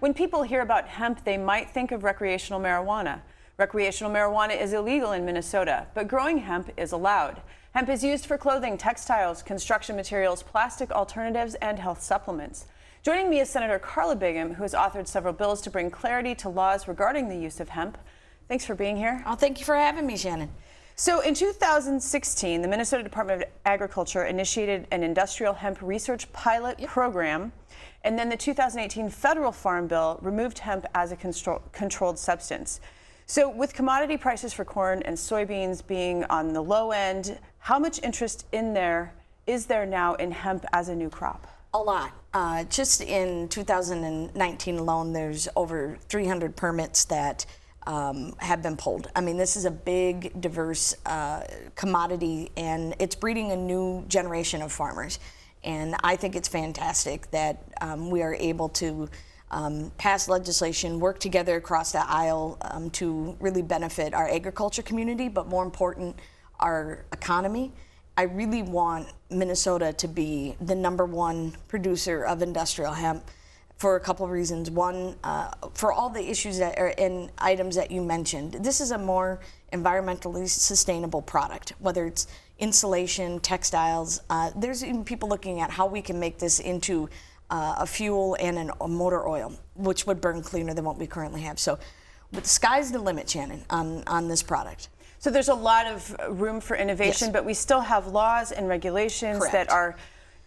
When people hear about hemp, they might think of recreational marijuana. Recreational marijuana is illegal in Minnesota, but growing hemp is allowed. Hemp is used for clothing, textiles, construction materials, plastic alternatives, and health supplements. Joining me is Senator Karla Bigham, who has authored several bills to bring clarity to laws regarding the use of hemp. Thanks for being here. Oh, thank you for having me, Shannon. So in 2016, the Minnesota Department of Agriculture initiated an industrial hemp research pilot program, and then the 2018 federal farm bill removed hemp as a controlled substance. So with commodity prices for corn and soybeans being on the low end, how much interest is there now in hemp as a new crop? A lot. Just in 2019 alone, there's over 300 permits that have been pulled. I mean, this is a big, diverse commodity, and it's breeding a new generation of farmers. And I think it's fantastic that we are able to pass legislation, work together across the aisle to really benefit our agriculture community, but more important, our economy. I really want Minnesota to be the #1 producer of industrial hemp for a couple of reasons. One, for all the issues that are in items that you mentioned. This is a more environmentally sustainable product, whether it's insulation, textiles. There's even people looking at how we can make this into a fuel and a motor oil, which would burn cleaner than what we currently have. So the sky's the limit, Shannon, on this product. So there's a lot of room for innovation, but we still have laws and regulations that are,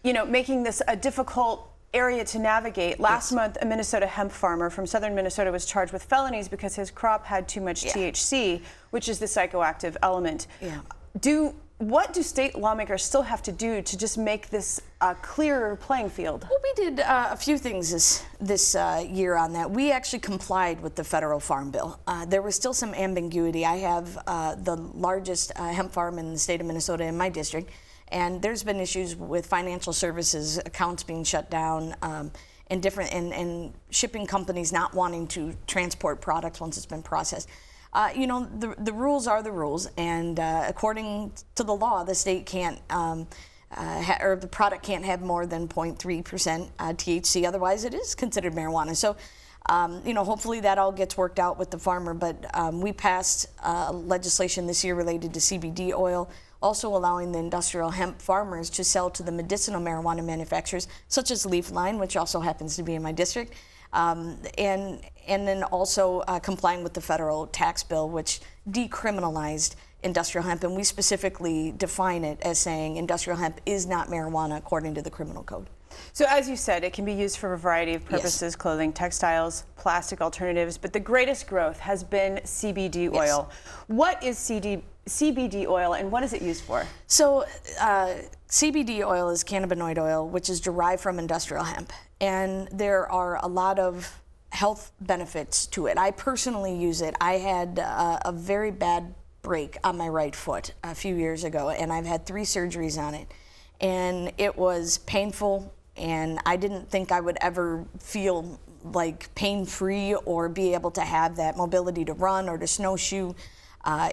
making this a difficult area to navigate. Last month, a Minnesota hemp farmer from southern Minnesota was charged with felonies because his crop had too much THC, which is the psychoactive element. What do state lawmakers still have to do to just make this a clearer playing field? Well, we did a few things this year on that. We actually complied with the federal farm bill. There was still some ambiguity. I have the largest hemp farm in the state of Minnesota in my district, and there's been issues with financial services accounts being shut down, and shipping companies not wanting to transport products once it's been processed. The rules are the rules, and according to the law, the state can't, or the product can't have more than 0.3% THC. Otherwise, it is considered marijuana. So, hopefully that all gets worked out with the farmer. But we passed legislation this year related to CBD oil, also allowing the industrial hemp farmers to sell to the medicinal marijuana manufacturers, such as Leafline, which also happens to be in my district. And then also complying with the federal tax bill, which decriminalized industrial hemp, and we specifically define it as saying industrial hemp is not marijuana according to the criminal code. So as you said, it can be used for a variety of purposes, clothing, textiles, plastic alternatives, but the greatest growth has been CBD oil. What is CBD oil and what is it used for? So CBD oil is cannabinoid oil, which is derived from industrial hemp. And there are a lot of health benefits to it. I personally use it. I had a very bad break on my right foot a few years ago, and I've had 3 surgeries on it. And it was painful, and I didn't think I would ever feel like pain-free or be able to have that mobility to run or to snowshoe.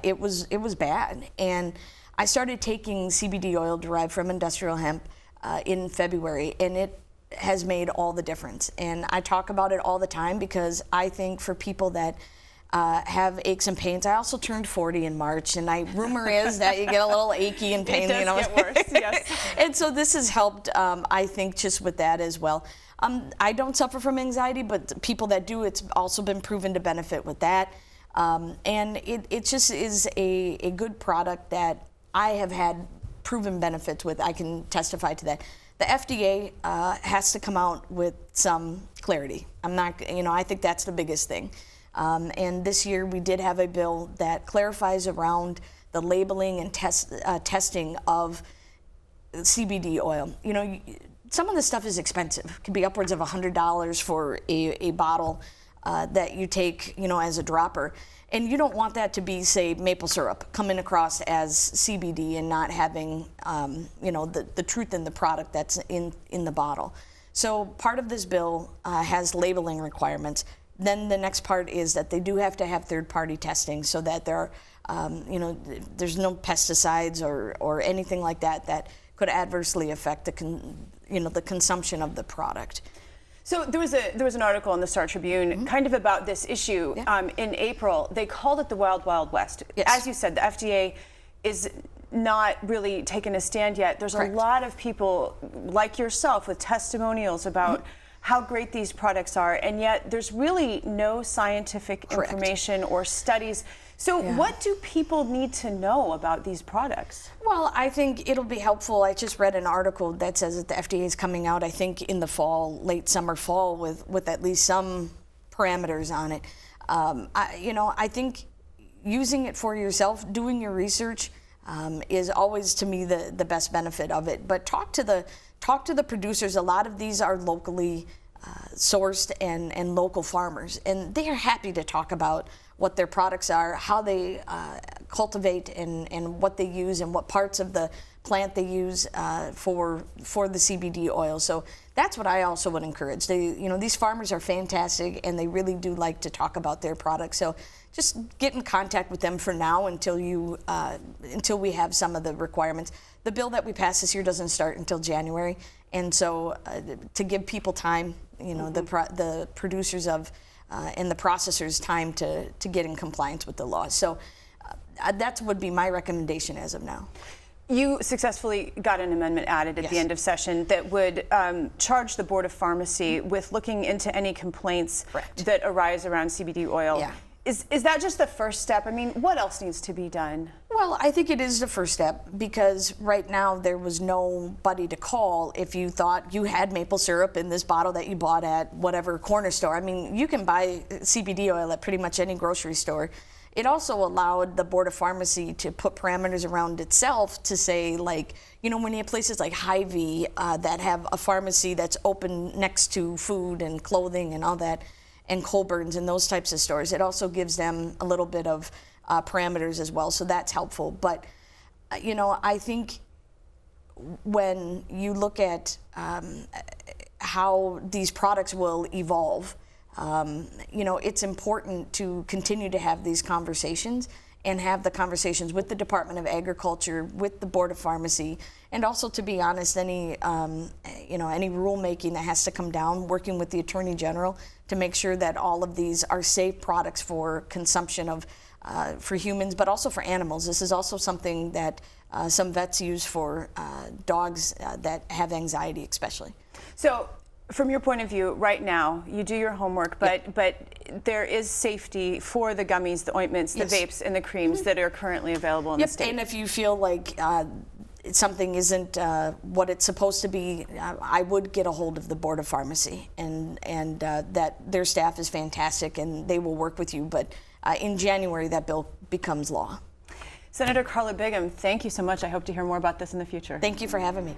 It was bad. And I started taking CBD oil derived from industrial hemp in February, and it has made all the difference. And I talk about it all the time because I think for people that have aches and pains. I also turned 40 in March, and rumor is that you get a little achy and pain. It does get worse, yes. And so this has helped, I think, just with that as well. I don't suffer from anxiety, but people that do, it's also been proven to benefit with that. And it just is a good product that I have had proven benefits with. I can testify to that. The FDA has to come out with some clarity. I think that's the biggest thing. And this year we did have a bill that clarifies around the labeling and testing of CBD oil. Some of the stuff is expensive. It can be upwards of $100 for a bottle that you take, as a dropper. And you don't want that to be, say, maple syrup coming across as CBD and not having, the truth in the product that's in the bottle. So part of this bill has labeling requirements. Then the next part is that they do have to have third-party testing so that there are, there's no pesticides or anything like that that could adversely affect the consumption of the product. So there was an article in the Star Tribune kind of about this issue in April. They called it the Wild Wild West. Yes. As you said, the FDA is not really taken a stand yet. There's Correct. a lot of people like yourself with testimonials about how great these products are, and yet there's really no scientific Correct. information or studies. So what do people need to know about these products? Well, I think it'll be helpful. I just read an article that says that the FDA is coming out, I think, in the fall, late summer, fall, with at least some parameters on it. I think using it for yourself, doing your research, is always, to me, the best benefit of it. But talk to the producers. A lot of these are locally sourced and local farmers, and they are happy to talk about what their products are, how they cultivate, and what they use, and what parts of the plant they use for the CBD oil. So that's what I also would encourage. These farmers are fantastic, and they really do like to talk about their products. So just get in contact with them for now until we have some of the requirements. The bill that we passed this year doesn't start until January, and so to give people time, the producers of and the processors time to get in compliance with the laws. So that would be my recommendation as of now. You successfully got an amendment added at the end of session that would charge the Board of Pharmacy with looking into any complaints that arise around CBD oil. Yeah. Is that just the first step? I mean, what else needs to be done? Well, I think it is the first step, because right now there was nobody to call if you thought you had maple syrup in this bottle that you bought at whatever corner store. I mean, you can buy CBD oil at pretty much any grocery store. It also allowed the Board of Pharmacy to put parameters around itself to say, like, when you have places like Hy-Vee that have a pharmacy that's open next to food and clothing and all that, and Colburn's and those types of stores, it also gives them a little bit of parameters as well, so that's helpful. But I think when you look at how these products will evolve, it's important to continue to have these conversations, and have the conversations with the Department of Agriculture, with the Board of Pharmacy, and also, to be honest, any rulemaking that has to come down, working with the Attorney General to make sure that all of these are safe products for consumption for humans, but also for animals. This is also something that some vets use for dogs that have anxiety, especially. So, from your point of view, right now, you do your homework, but there is safety for the gummies, the ointments, the vapes, and the creams that are currently available in the state. And if you feel like something isn't what it's supposed to be, I would get a hold of the Board of Pharmacy, and that their staff is fantastic, and they will work with you. But in January, that bill becomes law. Senator Karla Bigham, thank you so much. I hope to hear more about this in the future. Thank you for having me.